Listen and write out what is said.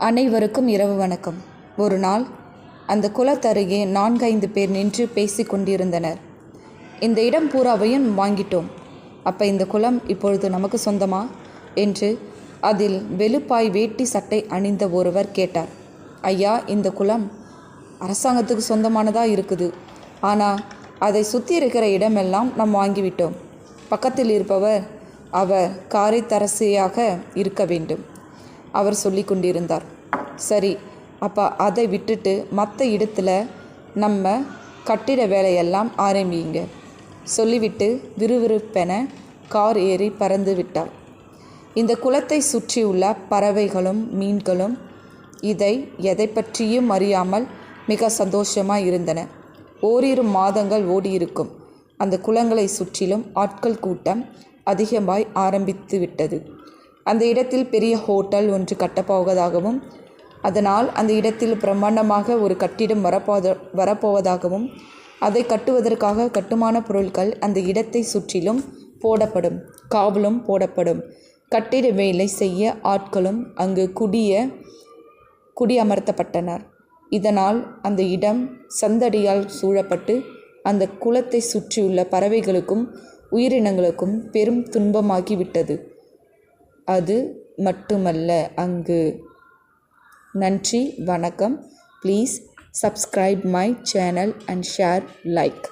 அனைவருக்கும் இரவு வணக்கம். ஒரு நாள் அந்த குளத்தருகே 4-5 பேர் நின்று பேசி கொண்டிருந்தனர். இந்த இடம் பூராவையும் வாங்கிட்டோம், அப்போ இந்த குளம் இப்பொழுது நமக்கு சொந்தமா என்று அதில் வெளுப்பாய் வேட்டி சட்டை அணிந்த ஒருவர் கேட்டார். ஐயா, இந்த குளம் அரசாங்கத்துக்கு சொந்தமானதாக இருக்குது, ஆனால் அதை சுற்றி இருக்கிற இடமெல்லாம் நாம் வாங்கிவிட்டோம். பக்கத்தில் இருப்பவர் அவர் காரைத்தரசியாக இருக்க வேண்டும், அவர் சொல்லி கொண்டிருந்தார். சரி, அப்போ அதை விட்டுட்டு மற்ற இடத்துல நம்ம கட்டிட வேலையெல்லாம் ஆரம்பிங்க சொல்லிவிட்டு விறுவிறுப்பென கார் ஏறி பறந்து விட்டார். இந்த குளத்தை சுற்றியுள்ள பறவைகளும் மீன்களும் எதை பற்றியும் அறியாமல் மிக சந்தோஷமாக இருந்தன. ஓரிரு மாதங்கள் ஓடியிருக்கும். அந்த குளங்களை சுற்றிலும் ஆட்கள் கூட்டம் அதிகமாய் ஆரம்பித்து விட்டது. அந்த இடத்தில் பெரிய ஹோட்டல் ஒன்று கட்டப்போவதாகவும், அதனால் அந்த இடத்தில் பிரம்மாண்டமாக ஒரு கட்டிடம் வரப்போவதாகவும், அதை கட்டுவதற்காக கட்டுமான பொருட்கள் அந்த இடத்தை சுற்றிலும் போடப்படும், காவலும் போடப்படும். கட்டிட வேலை செய்ய ஆட்களும் அங்கு குடியமர்த்தப்பட்டனர். இதனால் அந்த இடம் சந்தடியால் சூழப்பட்டு அந்த குளத்தை சுற்றியுள்ள பறவைகளுக்கும் உயிரினங்களுக்கும் பெரும் துன்பமாகிவிட்டது. அது மட்டுமல்ல, அங்கு நன்றி, வணக்கம். Please subscribe my channel and share, like.